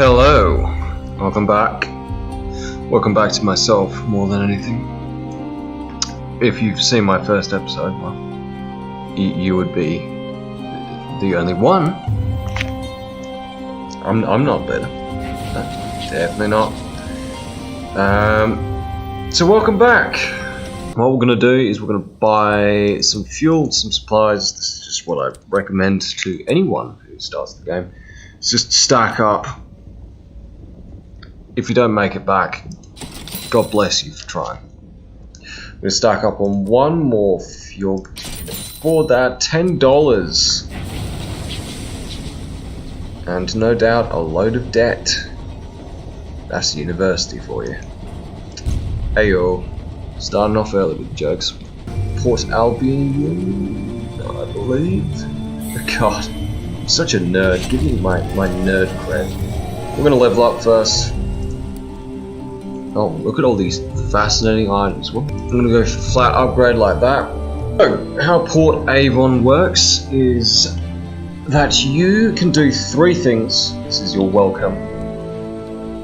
Hello, welcome back. Welcome back to myself more than anything. If you've seen my first episode, well, you would be the only one. I'm not better. Definitely not. So welcome back. What we're gonna do is we're gonna buy some fuel, some supplies. This is just what I recommend to anyone who starts the game. It's just stack up. If you don't make it back, God bless you for trying. I'm gonna stack up on one more fuel. For that, $10. And no doubt a load of debt. That's university for you. Ayo. Starting off early with jokes. Port Albion, I believe. God, I'm such a nerd. Give me my nerd cred. We're gonna level up first. Oh, look at all these fascinating items. I'm gonna go for flat upgrade like that. So, how Port Avon works is that you can do 3 things. This is your welcome.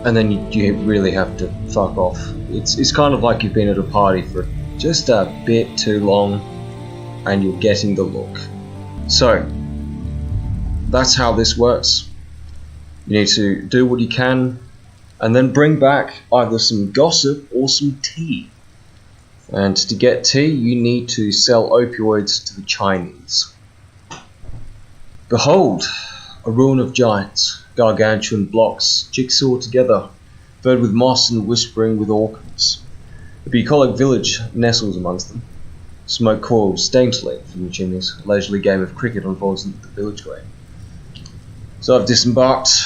And then you really have to fuck off. It's kind of like you've been at a party for just a bit too long and you're getting the look. So, that's how this works. You need to do what you can and then bring back either some gossip or some tea. And to get tea, you need to sell opioids to the Chinese. Behold, a ruin of giants, gargantuan blocks, jigsaw together, furred with moss and whispering with orcas. A bucolic village nestles amongst them. Smoke coils daintily from the chimneys. A leisurely game of cricket unfolds in the village green. So I've disembarked.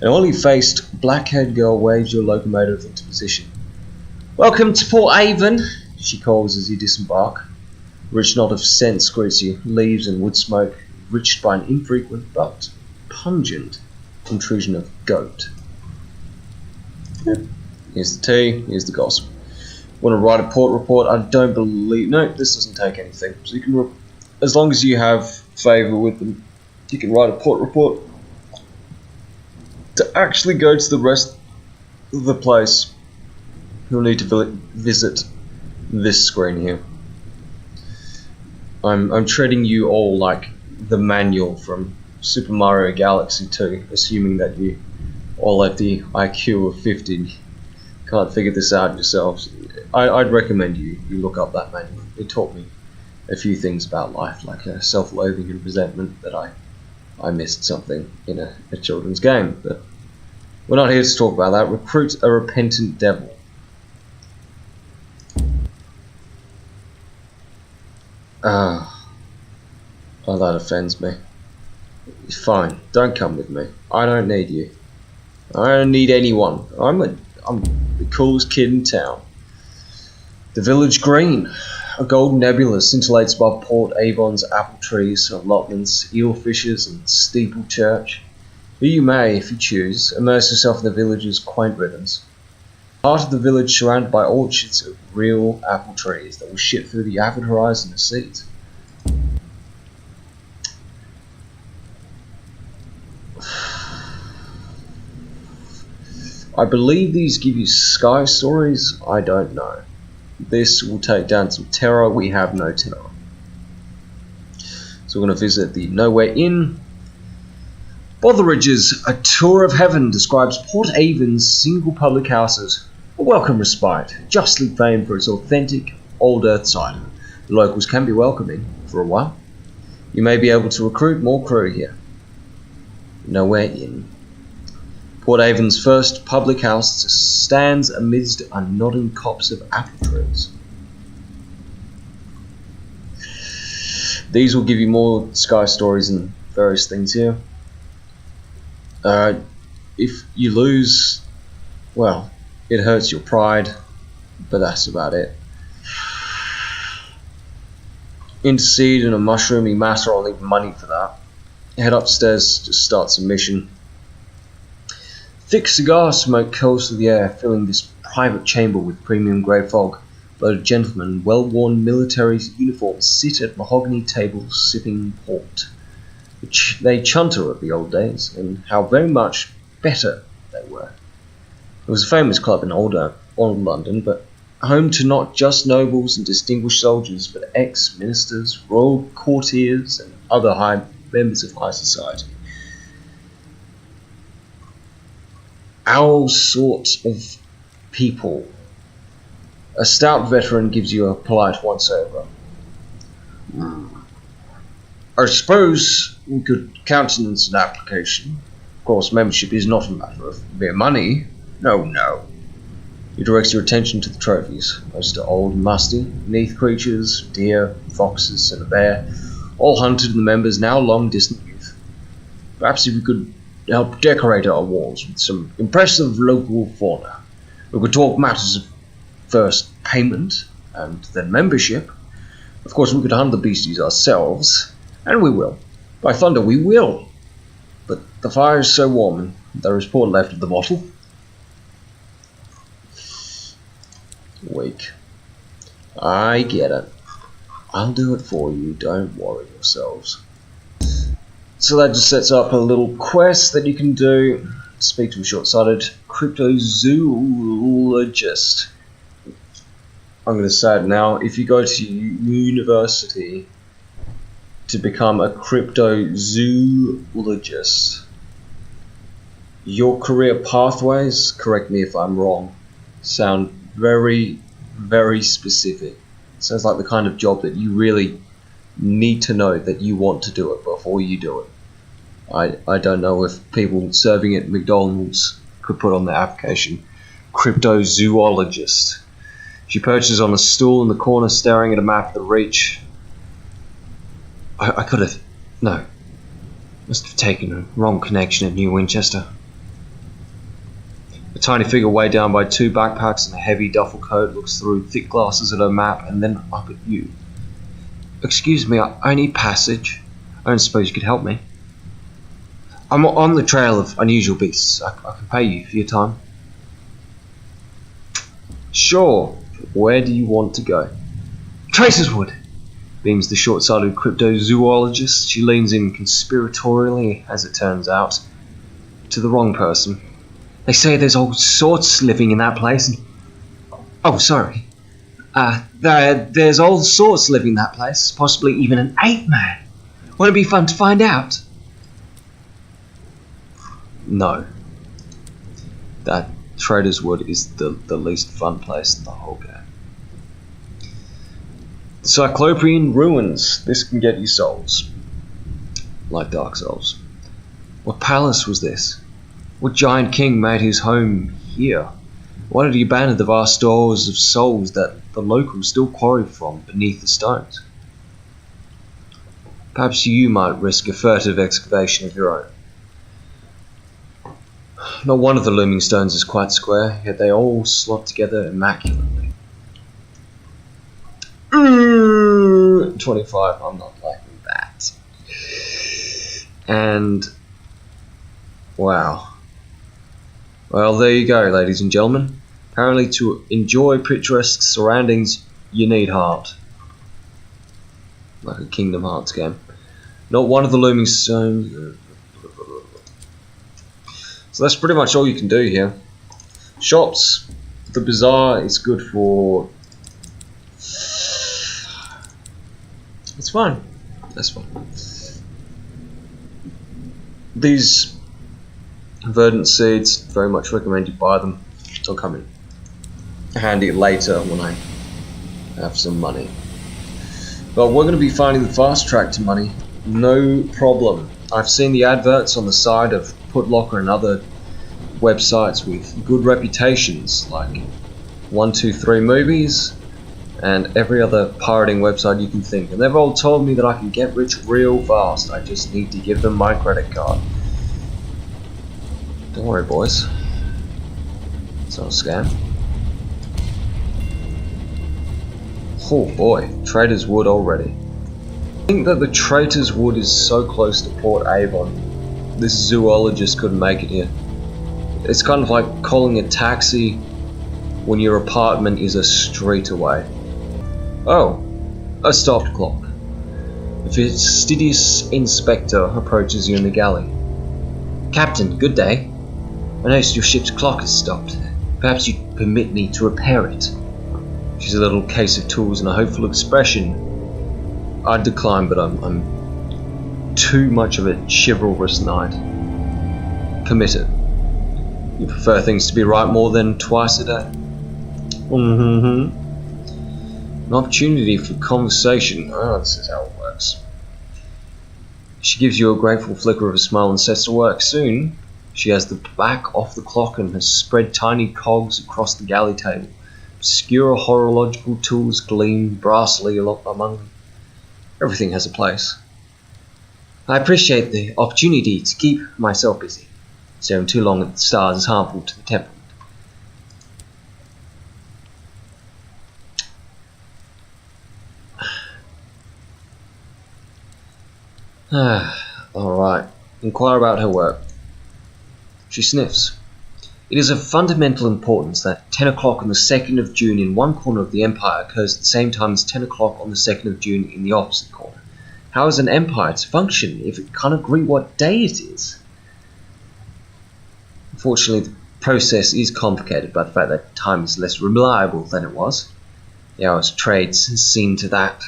An oily-faced, black-haired girl waves your locomotive into position. Welcome to Port Avon, she calls as you disembark. A rich knot of scent greets you, leaves and wood smoke, enriched by an infrequent but pungent intrusion of goat. Here's the tea, here's the gossip. Want to write a port report? I don't believe... No, this doesn't take anything. So you can... As long as you have favour with them, you can write a port report. To actually go to the rest of the place, you'll need to visit this screen here. I'm treating you all like the manual from Super Mario Galaxy 2, assuming that you all have the IQ of 50. Can't figure this out yourselves. I'd recommend you look up that manual. It taught me a few things about life, like self-loathing and resentment that I missed something in a children's game. But we're not here to talk about that. Recruit a repentant devil. Oh, that offends me. Fine, don't come with me. I don't need you. I don't need anyone. I'm the coolest kid in town. The village green. A golden nebula scintillates above Port Avon's apple trees, allotments, eel fishers, and steeple church. Here you may, if you choose, immerse yourself in the village's quaint rhythms. Part of the village surrounded by orchards of real apple trees that will shit through the avid horizon of seeds. I believe these give you sky stories. I don't know. This will take down some terror. We have no terror. So we're going to visit the Nowhere Inn. Botheridge's A Tour of Heaven describes Port Avon's single public houses. A welcome respite, justly famed for its authentic, old earth cider. The locals can be welcoming for a while. You may be able to recruit more crew here. Nowhere Inn. Port Avon's first public house stands amidst a nodding copse of apple trees. These will give you more sky stories and various things here. If you lose, well, it hurts your pride, but that's about it. Intercede in a mushroomy matter, I'll need money for that. Head upstairs, just start some mission. Thick cigar smoke curls through the air, filling this private chamber with premium grey fog. Bloated gentlemen in well-worn military uniforms sit at mahogany tables sipping port. They chunter at the old days, and how very much better they were. It was a famous club in old London, but home to not just nobles and distinguished soldiers, but ex-ministers, royal courtiers, and other high members of high society. Our sort of people. A stout veteran gives you a polite once-over. I suppose we could countenance an application. Of course, membership is not a matter of mere money. No. He directs your attention to the trophies. Most are old and musty, beneath creatures, deer, foxes, and a bear, all hunted in the members' now long-distant youth. Perhaps if we could help decorate our walls with some impressive local fauna. We could talk matters of first payment, and then membership. Of course, we could hunt the beasties ourselves, and we will. By thunder, we will! But the fire is so warm, and there is port left of the bottle. Weak. I get it. I'll do it for you, don't worry yourselves. So that just sets up a little quest that you can do. Speak to a short-sighted cryptozoologist. I'm going to say it now. If you go to university to become a cryptozoologist, your career pathways, correct me if I'm wrong, sound very, very specific. Sounds like the kind of job that you really need to know that you want to do it before you do it. I don't know if people serving at McDonald's could put on their application cryptozoologist. She perches on a stool in the corner staring at a map of the Reach. I could have... No. Must have taken a wrong connection at New Winchester. A tiny figure weighed down by two backpacks and a heavy duffel coat looks through thick glasses at her map and then up at you. Excuse me, I need passage. I don't suppose you could help me. I'm on the trail of unusual beasts. I can pay you for your time. Sure. Where do you want to go? Tracerswood, beams the short-sighted cryptozoologist. She leans in conspiratorially, as it turns out, to the wrong person. They say there's all sorts living in that place. And... Oh, sorry. There's all sorts living in that place, possibly even an ape-man. Won't it be fun to find out? No. That Trader's Wood is the least fun place in the whole game. The Cyclopean Ruins. This can get you souls. Like Dark Souls. What palace was this? What giant king made his home here? Why did he abandon the vast stores of souls that the locals still quarry from beneath the stones? Perhaps you might risk a furtive excavation of your own. Not one of the looming stones is quite square, yet they all slot together immaculately. 25, I'm not liking that. And... wow. Well, there you go, ladies and gentlemen. Apparently to enjoy picturesque surroundings, you need heart. Like a Kingdom Hearts game. Not one of the looming stones... So that's pretty much all you can do here. Shops. The bazaar is good for... It's fine. That's fine. These verdant seeds, very much recommend you buy them. They'll come in handy later when I have some money. But we're going to be finding the fast track to money. No problem. I've seen the adverts on the side of Putlocker and other websites with good reputations like 123 Movies and every other pirating website you can think, and they've all told me that I can get rich real fast. I just need to give them my credit card. Don't worry, boys, it's not a scam. Oh boy, Trader's Wood already. I think that the Trader's Wood is so close to Port Avon, this zoologist couldn't make it here. It's kind of like calling a taxi when your apartment is a street away. Oh, a stopped clock. The fastidious inspector approaches you in the galley. Captain, good day. I noticed your ship's clock has stopped. Perhaps you'd permit me to repair it. She has a little case of tools and a hopeful expression. I'd decline, but I'm too much of a chivalrous knight. Committed. You prefer things to be right more than twice a day? An opportunity for conversation. Oh, this is how it works. She gives you a grateful flicker of a smile and sets to work. Soon, she has the back off the clock and has spread tiny cogs across the galley table. Obscure horological tools gleam brassily among them. Everything has a place. I appreciate the opportunity to keep myself busy. Staring too long at the stars is harmful to the temperament. Alright. Inquire about her work. She sniffs. It is of fundamental importance that 10 o'clock on the 2nd of June in one corner of the Empire occurs at the same time as 10 o'clock on the 2nd of June in the opposite corner. How is an empire to function if it can't agree what day it is? Unfortunately, the process is complicated by the fact that time is less reliable than it was. The hour's trades has seen to that.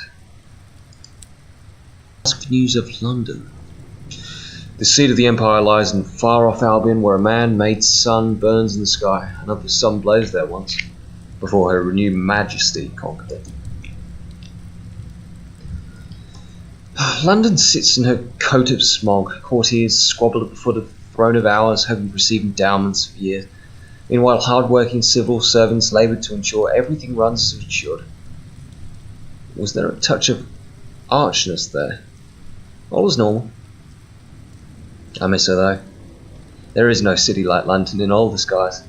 Ask for news of London. The seat of the Empire lies in far-off Albion, where a man-made sun burns in the sky. Another sun blazed there once, before her renewed majesty conquered it. London sits in her coat of smog. Courtiers squabble at the foot of the throne of hours, hoping to receive endowments of years. Meanwhile, hard-working civil servants labour to ensure everything runs as it should. Was there a touch of archness there? All was normal. I miss her though. There is no city like London in all the skies.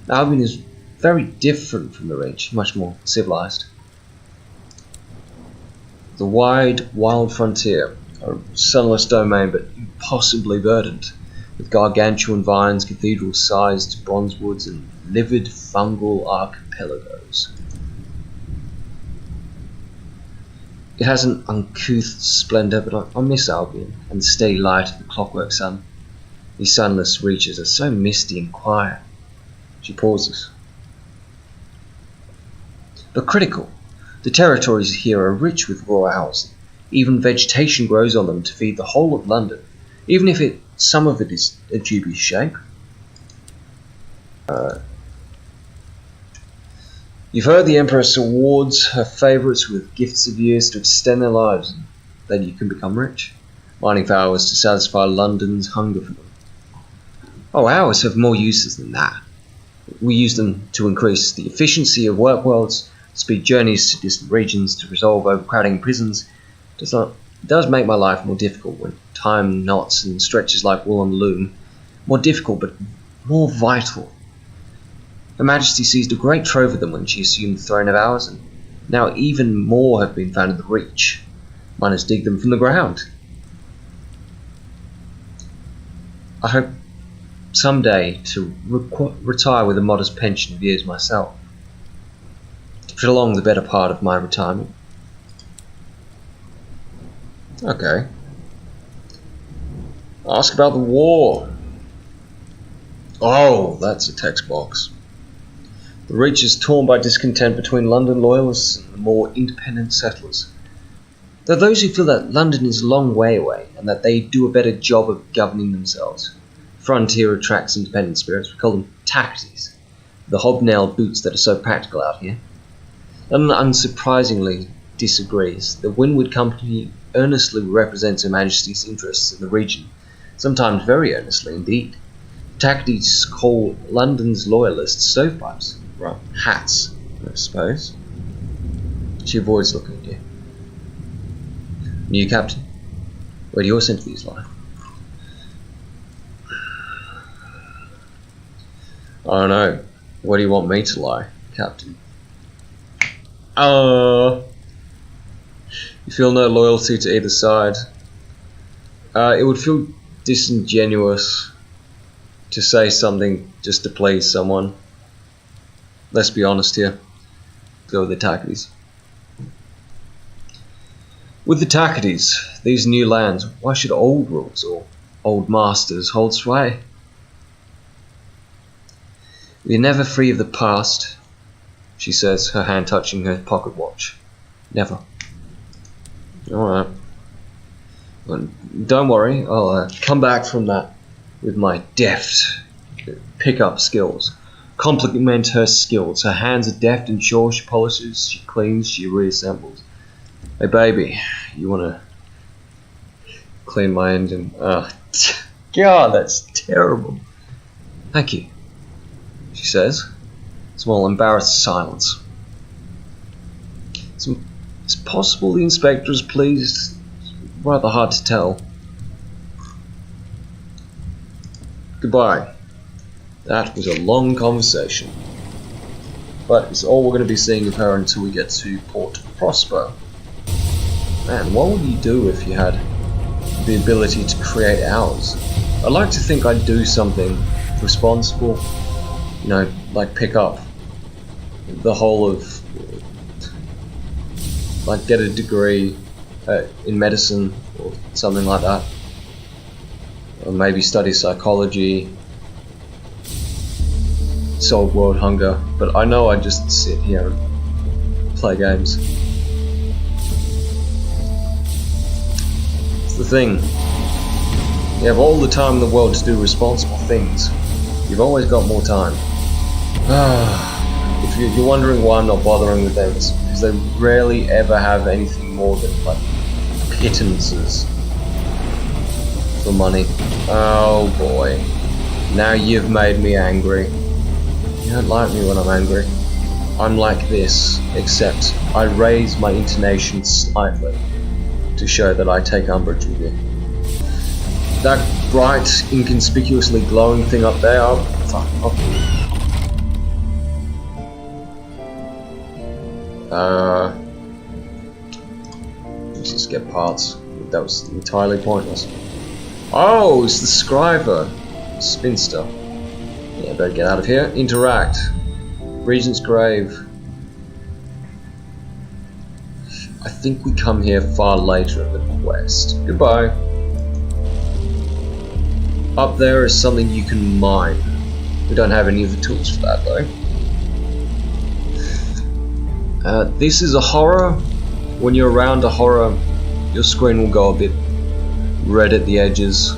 Albion is very different from the Reach, much more civilized. The wide, wild frontier, a sunless domain but impossibly verdant, with gargantuan vines, cathedral-sized bronze woods, and livid fungal archipelagos. It has an uncouth splendour, but I miss Albion and the steady light of the clockwork sun. These sunless reaches are so misty and quiet. She pauses. But critical. The territories here are rich with raw owls. Even vegetation grows on them to feed the whole of London, even if some of it is a dubious shape. You've heard the Empress awards her favourites with gifts of years to extend their lives, and then you can become rich. Mining for hours to satisfy London's hunger for them. Oh, hours have more uses than that. We use them to increase the efficiency of work worlds, speed journeys to distant regions, to resolve overcrowding prisons. It does make my life more difficult when time knots and stretches like wool on the loom. More difficult, but more vital. Her Majesty seized a great trove of them when she assumed the throne of ours, and now even more have been found in the Reach. Miners dig them from the ground. I hope someday to retire with a modest pension of years myself, to prolong the better part of my retirement. Okay. Ask about the war. Oh, that's a text box. The Reach is torn by discontent between London loyalists and the more independent settlers. There are those who feel that London is a long way away and that they do a better job of governing themselves. Frontier attracts independent spirits. We call them tackities, the hobnailed boots that are so practical out here. London unsurprisingly disagrees. The Windward Company earnestly represents Her Majesty's interests in the region, sometimes very earnestly indeed. Tackities call London's loyalists stovepipes. Right, hats, I suppose. She avoids looking at you. New captain, where do your sympathies lie? I don't know. Where do you want me to lie, captain? You feel no loyalty to either side. It would feel disingenuous to say something just to please someone. Let's be honest here. Go with the tackities. With the Takadis, these new lands, why should old rules or old masters hold sway? We're never free of the past, she says, her hand touching her pocket watch. Never. Alright. Well, don't worry, I'll come back from that with my deft pick-up skills. Complement her skills. Her hands are deft and sure. She polishes, she cleans, she reassembles. Hey baby, you wanna clean my engine? Oh, God, that's terrible. Thank you, she says. Small embarrassed silence. It's possible the inspector is pleased. Rather hard to tell. Goodbye. That was a long conversation. But it's all we're going to be seeing of her until we get to Port Prosper. Man, what would you do if you had the ability to create hours? I'd like to think I'd do something responsible. You know, like pick up the whole of... like get a degree in medicine or something like that. Or maybe study psychology, solve world hunger, but I know I just sit here and play games. It's the thing. You have all the time in the world to do responsible things. You've always got more time. If you're wondering why I'm not bothering with them, it's because they rarely ever have anything more than like pittances for money. Oh boy. Now you've made me angry. You don't like me when I'm angry. I'm like this, except I raise my intonation slightly to show that I take umbrage with you. That bright, inconspicuously glowing thing up there, oh, fuck off. Let's just get parts. That was entirely pointless. Oh, it's the Scriver. Spinster. Yeah, better get out of here. Interact. Regent's Grave. I think we come here far later in the quest. Goodbye. Up there is something you can mine. We don't have any of the tools for that though. This is a horror. When you're around a horror, your screen will go a bit red at the edges.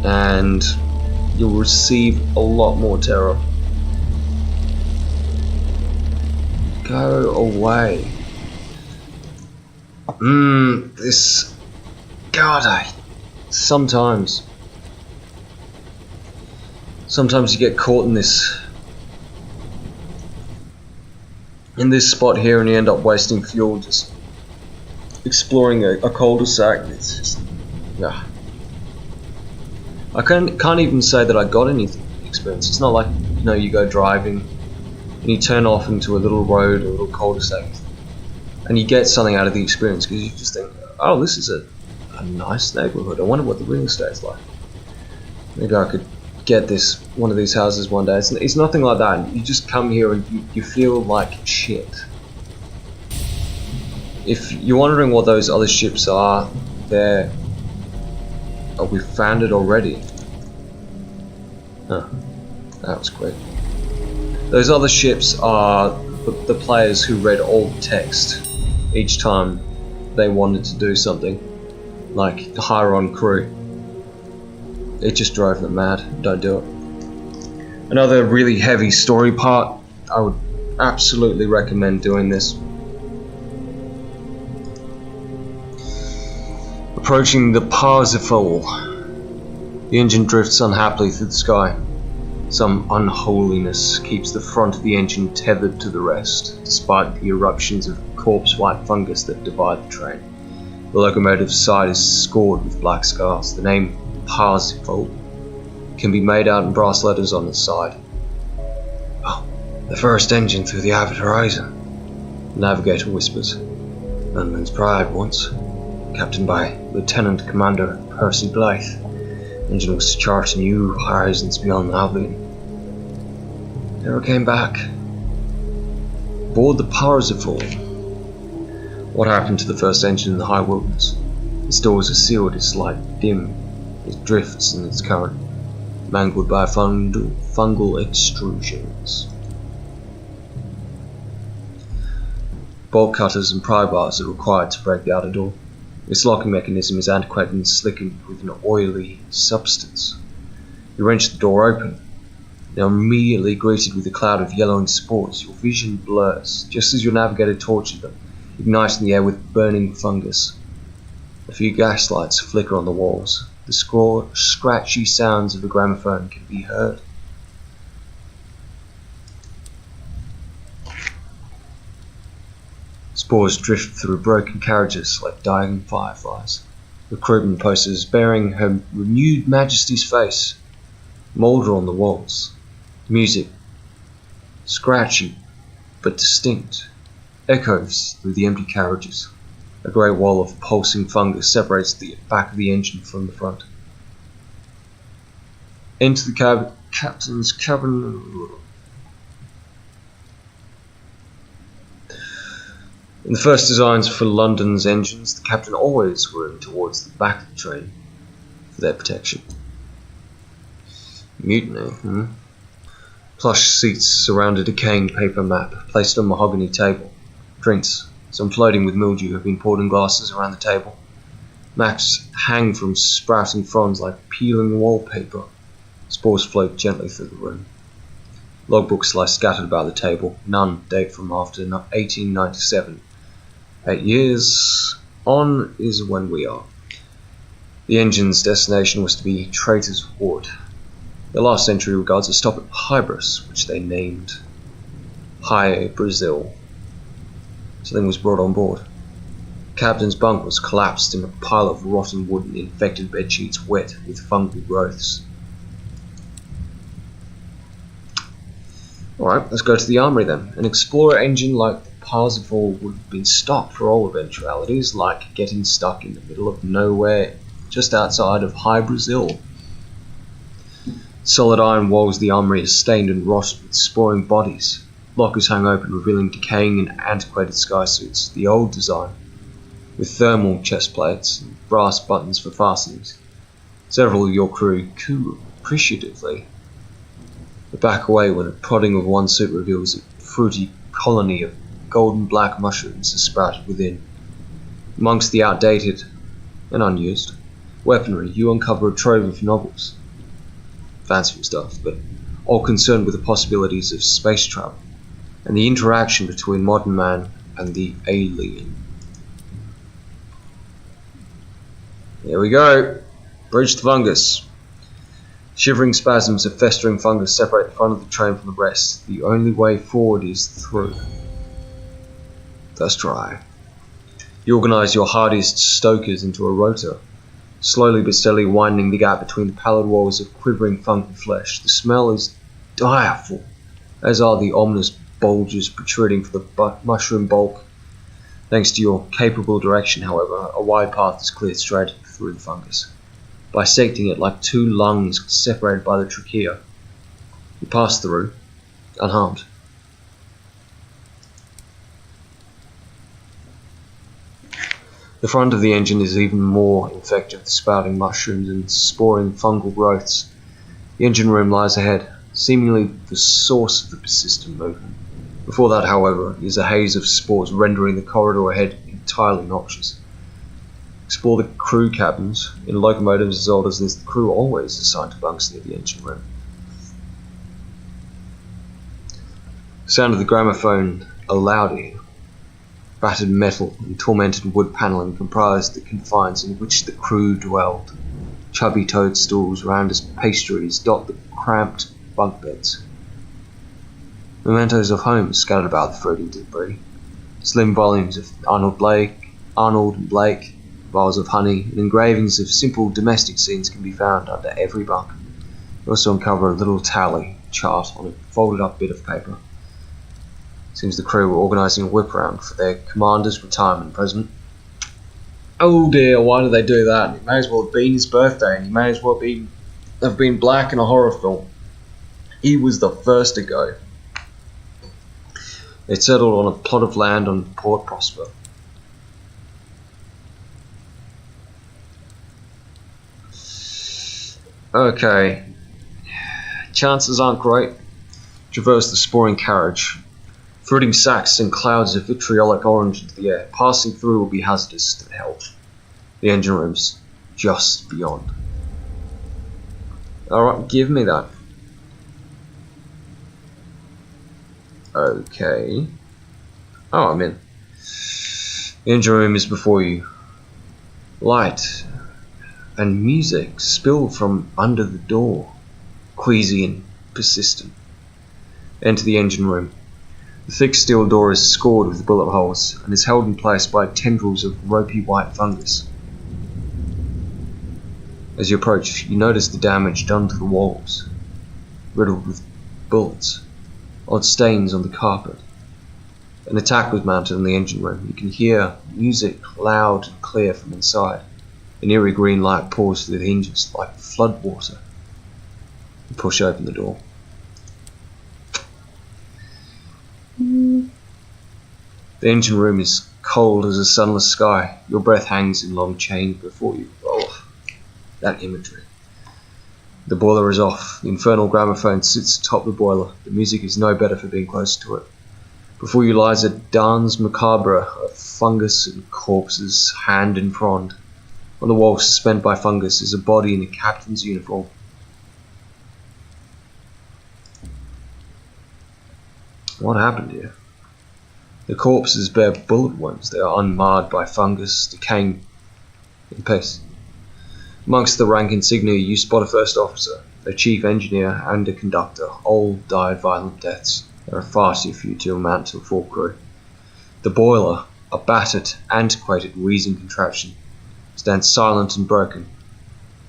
And you'll receive a lot more terror. Go away. This... God, Sometimes you get caught in this spot here and you end up wasting fuel just exploring a cul-de-sac. It's just... yeah. I can't even say that I got anything from the experience. It's not like, you know, you go driving and you turn off into a little road or a little cul-de-sac and you get something out of the experience because you just think, oh, this is a nice neighborhood. I wonder what the real estate's like. Maybe I could get one of these houses one day. It's nothing like that. You just come here and you feel like shit. If you're wondering what those other ships are, they're... oh, we found it already. Huh. That was quick. Those other ships are the players who read all the text each time they wanted to do something. Like the hire on crew. It just drove them mad. Don't do it. Another really heavy story part. I would absolutely recommend doing this. Approaching the Parzifal. The engine drifts unhappily through the sky. Some unholiness keeps the front of the engine tethered to the rest, despite the eruptions of corpse-white fungus that divide the train. The locomotive's side is scored with black scars. The name Parzifal can be made out in brass letters on the side. Oh, the first engine through the avid horizon, the navigator whispers. London's pride once, captained by Lieutenant Commander Percy Blythe. Engine was to chart new horizons beyond Albion. Never came back. Aboard the Parzifal, What happened to the first engine in the high wilderness? Its doors are sealed, its light dim, it drifts in its current, mangled by fungal extrusions. Bolt cutters and pry bars are required to break the outer door. Its locking mechanism is antiquated and slickened with an oily substance. You wrench the door open. Now immediately greeted with a cloud of yellowing spores, your vision blurs, just as your navigator tortured them, igniting the air with burning fungus. A few gas lights flicker on the walls. The scratchy sounds of a gramophone can be heard. Spores drift through broken carriages like dying fireflies. Recruitment posters bearing Her Renewed Majesty's face moulder on the walls. Music, scratchy but distinct, echoes through the empty carriages. A grey wall of pulsing fungus separates the back of the engine from the front. Enter the captain's cabin. In the first designs for London's engines, the captain always roomed towards the back of the train for their protection. Mutiny, Plush seats surround a decaying paper map placed on a mahogany table. Drinks, some floating with mildew, have been poured in glasses around the table. Maps hang from sprouting fronds like peeling wallpaper. Spores float gently through the room. Logbooks lie scattered about the table. None date from after 1897. 8 years on is when we are. The engine's destination was to be Traitor's Wood. The last century regards a stop at Hybris, which they named High Brazil. Something was brought on board. The captain's bunk was collapsed in a pile of rotten wood and infected bedsheets wet with fungal growths. Alright, let's go to the armory then. An explorer engine like the Parzifal would have been stocked for all eventualities, like getting stuck in the middle of nowhere just outside of High Brazil. Solid iron walls of the armory are stained and rotted with sporing bodies. Lockers hung open, revealing decaying and antiquated sky suits, the old design, with thermal chest plates and brass buttons for fastenings. Several of your crew coo appreciatively, but back away when a prodding of one suit reveals a fruity colony of golden black mushrooms has sprouted within. Amongst the outdated and unused weaponry, you uncover a trove of novels. Fanciful stuff, but all concerned with the possibilities of space travel and the interaction between modern man and the alien. Here we go. Bridge to fungus. Shivering spasms of festering fungus separate the front of the train from the rest. The only way forward is through. First try. You organise your hardiest stokers into a rotor, slowly but steadily widening the gap between the pallid walls of quivering funky flesh. The smell is direful, as are the ominous bulges protruding from the mushroom bulk. Thanks to your capable direction, however, a wide path is cleared straight through the fungus, bisecting it like two lungs separated by the trachea. You pass through, unharmed. The front of the engine is even more infected with sprouting mushrooms and sporing fungal growths. The engine room lies ahead, seemingly the source of the persistent movement. Before that, however, is a haze of spores rendering the corridor ahead entirely noxious. Explore the crew cabins. In locomotives as old as this, the crew always assigned to bunks near the engine room. The sound of the gramophone are loud here. Battered metal and tormented wood panelling comprised the confines in which the crew dwelled. Chubby toadstools round as pastries dot the cramped bunk beds. Mementos of home scattered about the fruity debris. Slim volumes of Arnold and Blake, vials of honey, and engravings of simple domestic scenes can be found under every bunk. You also uncover a little tally chart on a folded up bit of paper. Seems the crew were organising a whip round for their commander's retirement present. Oh dear, why did they do that? It may as well have been his birthday, and he may as well have been black in a horror film. He was the first to go. They settled on a plot of land on Port Prosper. Okay. Chances aren't great. Traverse the sporing carriage. Fruiting sacks send clouds of vitriolic orange into the air. Passing through will be hazardous to health. The engine room's just beyond. Alright, give me that. Okay. Oh, I'm in. The engine room is before you. Light and music spill from under the door, queasy and persistent. Enter the engine room. The thick steel door is scored with bullet holes and is held in place by tendrils of ropey white fungus. As you approach, you notice the damage done to the walls, riddled with bullets, odd stains on the carpet. An attack was mounted in the engine room. You can hear music loud and clear from inside. An eerie green light pours through the hinges like flood water. You push open the door. The engine room is cold as a sunless sky. Your breath hangs in long chains before you. Oh, that imagery. The boiler is off. The infernal gramophone sits atop the boiler. The music is no better for being close to it. Before you lies a dance macabre of fungus and corpses, hand and frond. On the wall, suspended by fungus, is a body in a captain's uniform. What happened here? The corpses bear bullet wounds. They are unmarred by fungus, decaying in peace. Amongst the rank insignia, you spot a first officer, a chief engineer, and a conductor. All died violent deaths. There are far too few to amount to a full crew. The boiler, a battered, antiquated, wheezing contraption, stands silent and broken.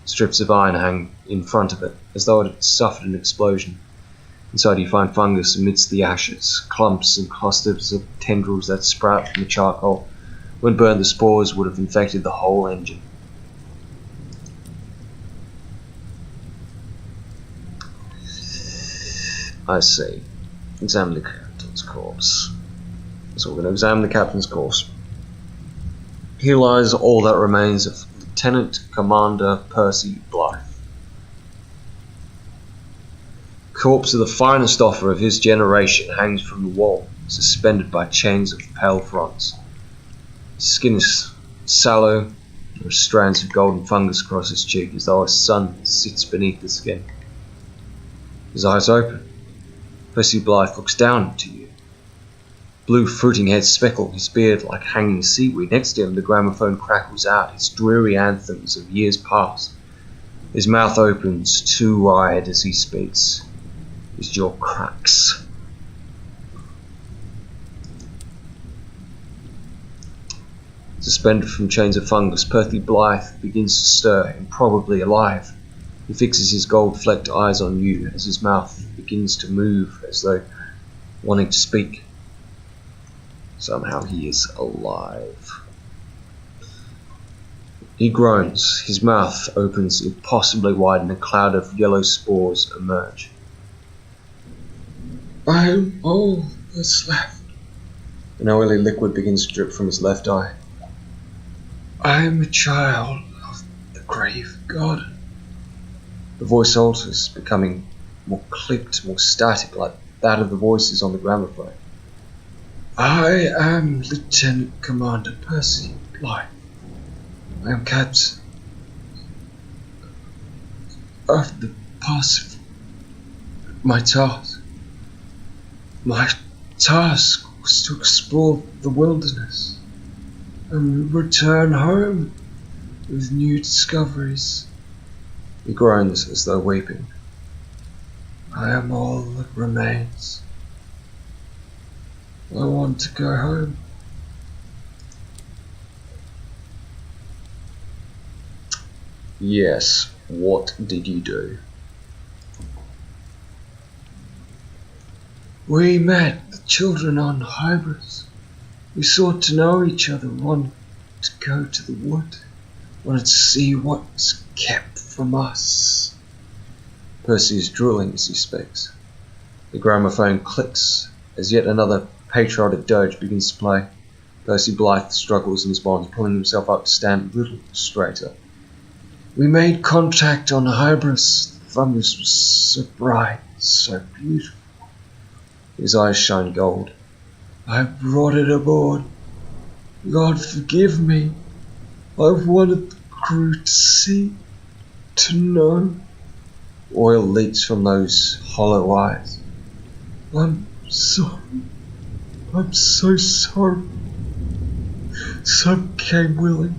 Strips of iron hang in front of it, as though it had suffered an explosion. Inside you find fungus amidst the ashes, clumps and clusters of tendrils that sprout from the charcoal. When burned, the spores would have infected the whole engine. I see. Examine the captain's corpse. So we're going to examine the captain's corpse. Here lies all that remains of Lieutenant Commander Percy Blythe. Corpse of the finest officer of his generation hangs from the wall, suspended by chains of pale fronds. His skin is sallow, there are strands of golden fungus across his cheek, as though a sun sits beneath the skin. His eyes open. Percy Blythe looks down to you. Blue fruiting heads speckle his beard like hanging seaweed. Next to him, the gramophone crackles out his dreary anthems of years past. His mouth opens too wide as he speaks. His jaw cracks. Suspended from chains of fungus, Percy Blythe begins to stir, improbably alive. He fixes his gold-flecked eyes on you as his mouth begins to move as though wanting to speak. Somehow he is alive. He groans. His mouth opens impossibly wide and a cloud of yellow spores emerge. I am all that's left. An oily liquid begins to drip from his left eye. I am a child of the grave god. The voice alters, becoming more clipped, more static, like that of the voices on the gramophone. I am Lieutenant Commander Percy Blythe. I am captain of the Parzifal. My task was to explore the wilderness and return home with new discoveries. He groans as though weeping. I am all that remains. I want to go home. Yes, what did you do? We met the children on Hybris. We sought to know each other, wanted to go to the wood, wanted to see what was kept from us. Percy is drooling as he speaks. The gramophone clicks as yet another patriotic dirge begins to play. Percy Blythe struggles in his bonds, pulling himself up to stand a little straighter. We made contact on Hybris. The thumbers was so bright, so beautiful. His eyes shine gold. I brought it aboard. God forgive me. I wanted the crew to see, to know. Oil leaks from those hollow eyes. I'm sorry. I'm so sorry. Some came willing.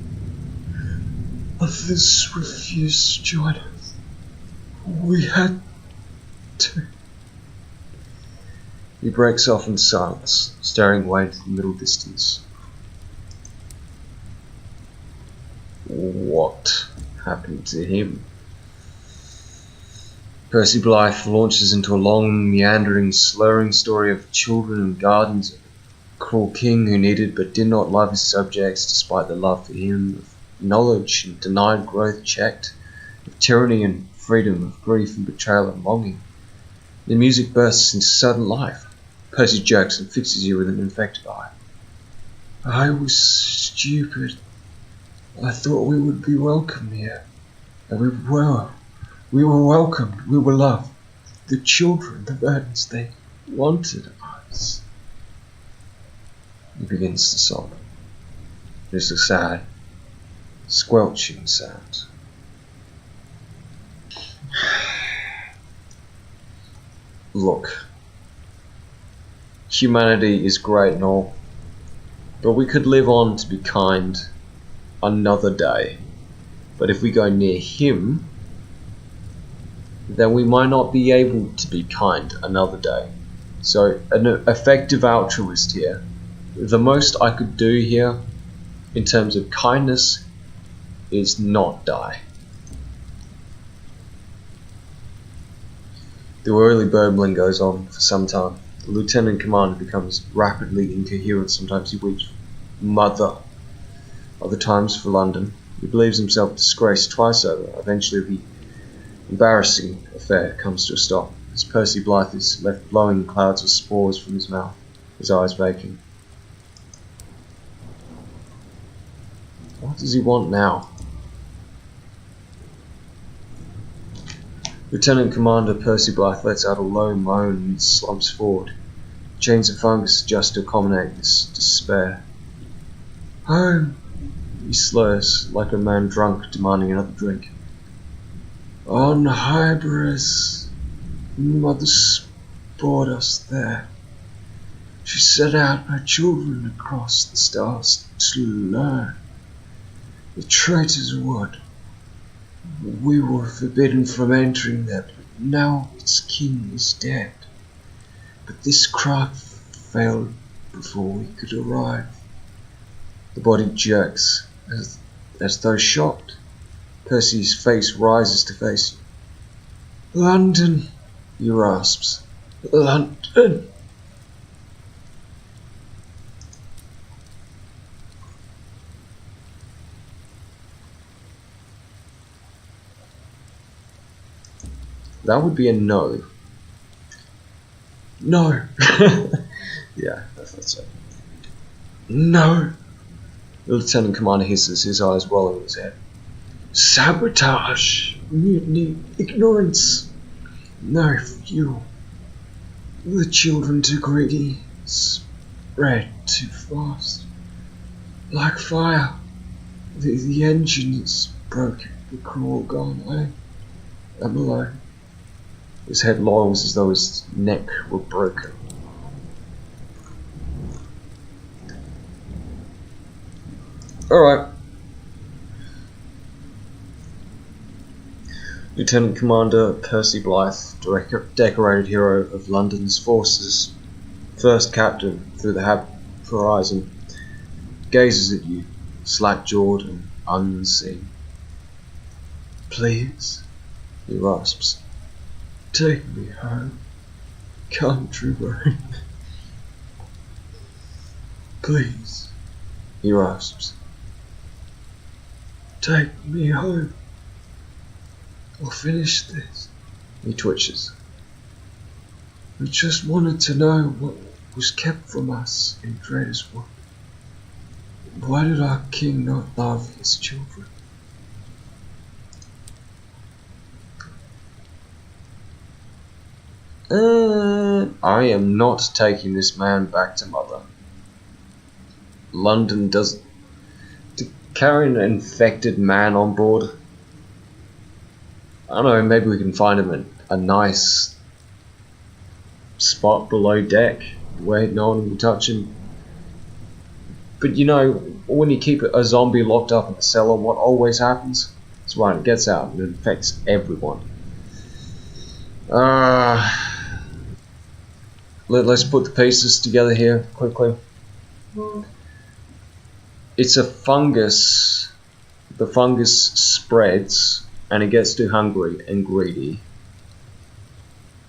Others refused to join us. We had to. He breaks off in silence, staring away into the middle distance. What happened to him? Percy Blythe launches into a long, meandering, slurring story of children and gardens, of a cruel king who needed but did not love his subjects despite their love for him, of knowledge and denied growth checked, of tyranny and freedom, of grief and betrayal and longing. The music bursts into sudden life. Percy jerks and fixes you with an infected eye. I was stupid. I thought we would be welcome here. And we were. We were welcomed. We were loved. The children, the Verdens, they wanted us. He begins to sob. It's a sad, squelching sound. Look. Humanity is great and all, but we could live on to be kind another day. But if we go near him, then we might not be able to be kind another day. So an effective altruist here. The most I could do here in terms of kindness is not die. The oily burbling goes on for some time. The lieutenant commander becomes rapidly incoherent. Sometimes he weeps for mother, other times for London. He believes himself disgraced twice over. Eventually the embarrassing affair comes to a stop, as Percy Blythe is left blowing clouds of spores from his mouth, his eyes vacant. What does he want now? Lieutenant Commander Percy Blythe lets out a low moan and slumps forward. Chains of fungus adjust to accommodate this despair. Home, he slurs, like a man drunk demanding another drink. On Hybris, Mother spored us there. She set out her children across the stars to learn. The traitors would. We were forbidden from entering there, but now its king is dead. But this craft failed before we could arrive. The body jerks, as though shocked. Percy's face rises to face you. London, he rasps. London! That would be a no. No. Yeah, that's it. No. The lieutenant commander hisses, his eyes rolling his head. Sabotage, mutiny, ignorance. No fuel. The children too greedy, spread too fast. Like fire. The engine is broken. The crew all gone. I am alone. His head lolls as though his neck were broken. Alright. Lieutenant Commander Percy Blythe, decorated hero of London's forces, first captain through the horizon, gazes at you, slack-jawed and unseen. Please, he rasps. Take me home, country road. Please, he rasps. Take me home. I'll finish this. He twitches. I just wanted to know what was kept from us in Trader's Wood. Why did our king not love his children? I am not taking this man back to Mother. London doesn't... To carry an infected man on board? I don't know, maybe we can find him a nice spot below deck where no one will touch him. But you know, when you keep a zombie locked up in a cellar, what always happens? It's when it gets out and it infects everyone. Let's put the pieces together here quickly. It's a fungus. The fungus spreads and it gets too hungry and greedy.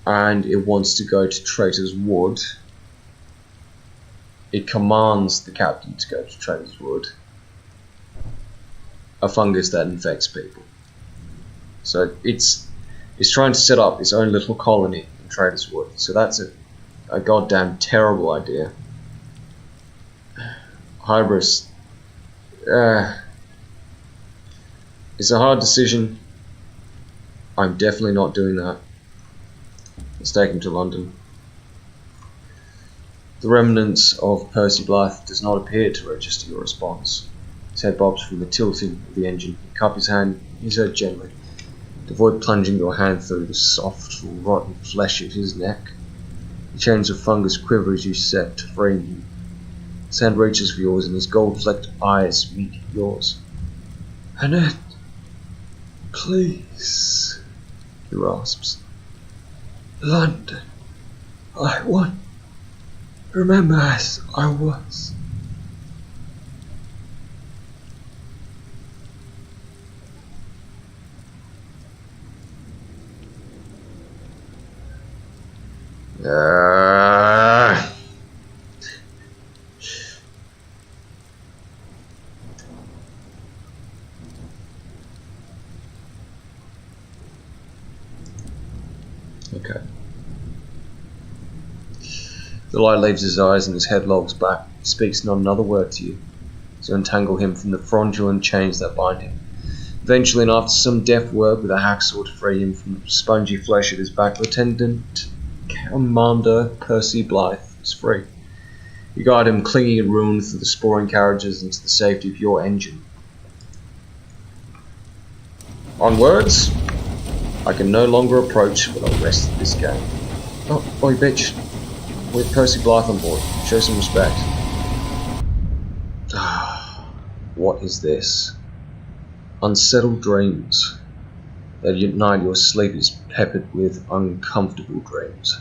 And it wants to go to Traitor's Wood. It commands the captain to go to Traitor's Wood. A fungus that infects people. So it's trying to set up its own little colony in Traitor's Wood. So that's a goddamn terrible idea. Hybris. It's a hard decision. I'm definitely not doing that. Let's take him to London. The remnants of Percy Blythe does not appear to register your response. His head bobs from the tilting of the engine. You cup his hand, his head gently. To avoid plunging your hand through the soft, rotten flesh of his neck. The chains of fungus quiver as you set to free him. His hand reaches for yours and his gold-flecked eyes meet yours. Annette, please, he rasps. London, I want. Remember as I was. Okay. The light leaves his eyes and his head lolls back. He speaks not another word to you. So untangle him from the fraudulent chains that bind him. Eventually, and after some deft work with a hacksaw to free him from the spongy flesh at his back, Lieutenant Commander Percy Blythe is free. You guide him, clinging and ruined through the sporing carriages into the safety of your engine. Onwards! I can no longer approach for the rest of this game. Oh, oi bitch. With Percy Blythe on board. Show some respect. What is this? Unsettled dreams. That at night your sleep is peppered with uncomfortable dreams.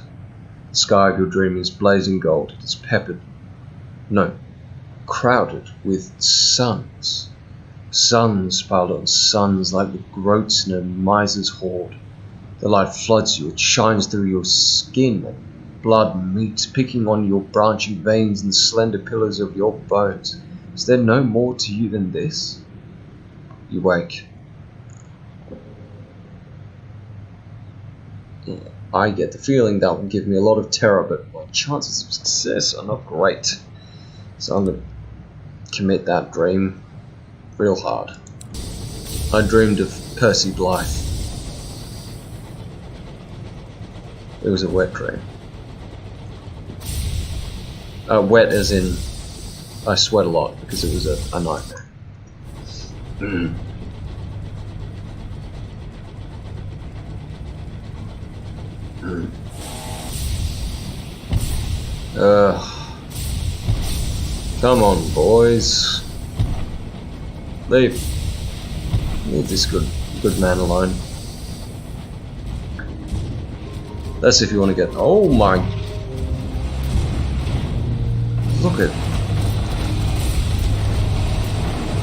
The sky of your dream is blazing gold. It is crowded with suns. Suns piled on suns like the groats in a miser's hoard. The light floods you, it shines through your skin, and blood meets, picking on your branching veins and slender pillars of your bones. Is there no more to you than this? You wake. I get the feeling that will give me a lot of terror, but my chances of success are not great. So I'm going to commit that dream real hard. I dreamed of Percy Blythe. It was a wet dream. Wet as in I sweat a lot because it was a nightmare. Come on, boys. Leave this good man alone. That's if you want to get. Oh my! Look at.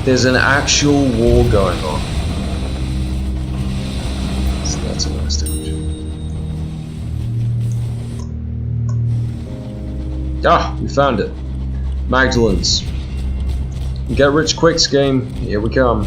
There's an actual war going on. So that's a nice image. Ah, we found it. Magdalene's. Get rich quick scheme. Here we come.